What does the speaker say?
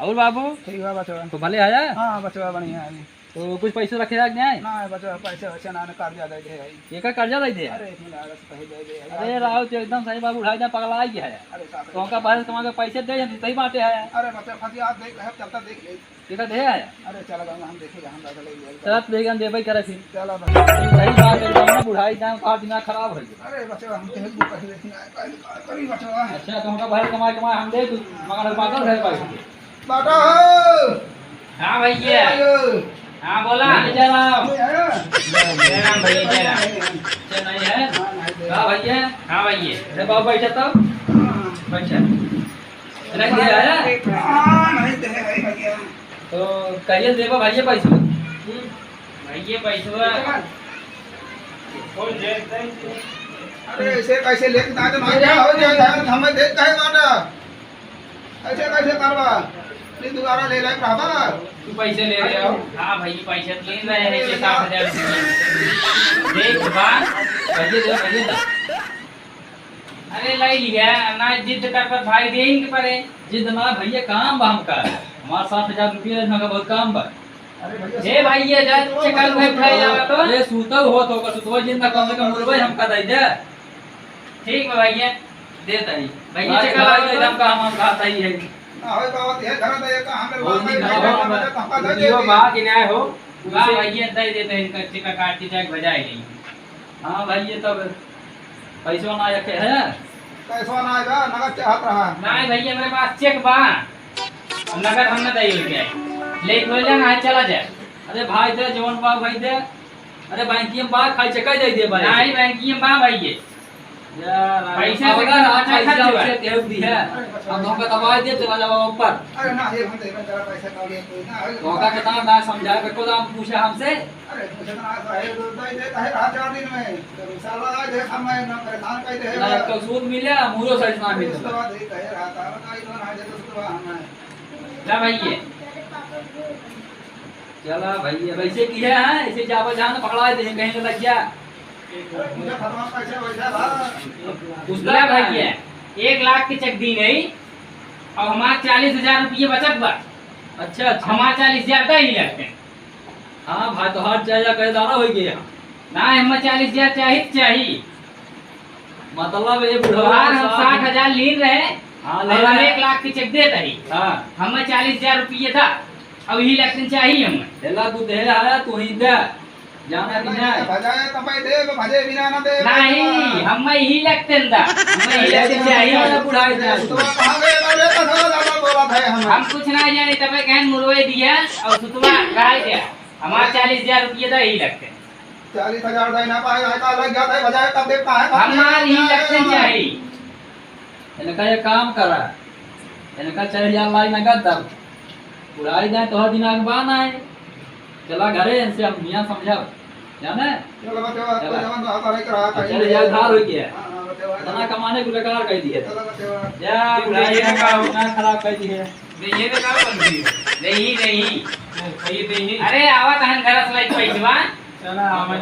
और बाबू ठीक है बचवा। तो भले आया। हाँ बचवा बढ़िया है। तो कुछ पैसे रखे रख नहीं ना बचवा पैसे वैसे ना कर्जा दे दे भाई। ये का कर्जा दे दे। अरे इसमें लागत कहीं दे दे। अरे राव तो एकदम सही बाबू उठाई दे पगला आई है। अरे साहब तो का बाहर कमा के पैसे दे सही बात है। अरे बचवा खाती आप देख है चलता देख ले। ये का दे है। अरे चल गंगा हम देखेगा हम दादा ले जाएगा। चल देगा देबे करे फिर। चलो बचवा सही बात एकदम ना बुढ़ाई दाम का दिमाग खराब हो गया। अरे बचवा हम तेल बुक कर देखना है करी बचवा। अच्छा तो हमका बाहर कमा कमा हम दे तू मगर पागल है पैसे। बाटा हो। हाँ भैया। हाँ बोला। जय राम। जय राम भैया जय राम। अच्छा नहीं है। हाँ भैया। हाँ भैया। अरे बाबू बैठा तो बैठा। रख दिया है। हाँ नहीं दे भाई भैया। तो कहिए देबो भैया पैसे। भैया पैसा अरे ऐसे कैसे लेके ना तो नहीं जा हो जाए हमें देख कहे माना ऐसे कैसे करवा नहीं दोबारा ले ले बाबा तू पैसे ले रहे हो। हाँ भैया पैसे तो ले रहे हैं 7,000 रुपये। देख बात भैया दे भैया दे। अरे ले लिया ना जिद कर पर भाई देंगे पड़े। जिद ना भैया काम बा हमका हमारा 7,000 रुपया ना का बहुत काम बा। अरे भैया हे भैया जा चकल में उठाई जावा तो। अरे सूता हो तो का सुतवा जिंदा कम से कम मुरबई हमका दे दे। ठीक है भैया दे दई भैया चकल चकला आवे के तो। हम का हम खाता ही है। ना होय बाबा ये घर दे का हमें वो नहीं बाबा खाओ दे यो बा कि ना हो। वाह भैया दे देते हैं इनका टिका काट के जाके बजाए नहीं। हां भाई ये तब पैसा ना रखे है। कैसा ना आएगा नगद चाहत रहा नहीं भैया मेरे पास चेक बा नगद हमने दे दिया ले खोल जाना है चला जाए। अरे भाई दे जवन बा भाई दे। अरे बैंक में बा खाई चका दे दे भाई। नहीं बैंक में बा भैया यार पैसे से अगर आज अच्छा पैसा खर्च हुआ। से देव दी है हम हमका दवाई दे चला जाओ ऊपर। अरे ना ये हम दे जरा पैसा का लिए कोई ना धोखा के तना ना समझाए पे को दाम पूछे हमसे। अरे मुझे ना है दो दे है रात 4 दिन में तो साला आज है समय ना परेशान कर दे ना एक तो सूद मिले मुरो साइड ना मिले। उसके बाद ये कहे रहा था ना इधर आ जाए तो उसके बाद हमें ना भैया चला भैया वैसे की है ऐसे जावा जान पकड़ा दे कहीं लग गया। मुझे फरमा पैसे वैसा था उसला भैया 1 लाख की चेक दी नहीं और हमारे 40,000 रुपये बचत बा। अच्छा अच्छा हमारे 40,000 दे ही लगते हैं। हां भाई तो हर चाहिए करेदारा हो गया। ना हमें 40,000 चाहिए मतलब ये बुढ़वा बाहर हम 60,000 लीन रहे हां और ले हम ले 1 लाख की चेक देते ही हां हमें 40,000 रुपये था अब ही इलेक्शन चाहिए हमें। देला तू दे आया तू ही दे जाना कि ना भजाए तब दे भजे बिना ना दे नहीं हमें ही इलेक्शन था हमें इलेक्शन चाहिए। बुढ़ाई दे तो कहां गए बाबे का ज्यादा बोला था हमें हम कुछ नहीं जाने तब कहन मुरवे दिया और सुतवा गाय दिया हमारे 40,000 रुपये दे ही लगते 40,000 दे ना पाए का लग जाता है भजाए तब देखता है हमारे ही इलेक्शन चाहिए। इनका ये काम करा इनका चल जा लाई नगद दब बुढ़ाई दे तो हर दिन आग बाना है। चला घरे इनसे हम मियां समझा जाने चलो बच्चा तो जवान तो करे करा चल जा धार हो गया हां बच्चा तना कमाने को बेकार कर दिए चलो बच्चा जा बुढ़ाई का ना खराब कर दिए। ये तो काम बन गई नहीं अरे आवा तहन घर से लाइक पैसा चला हमें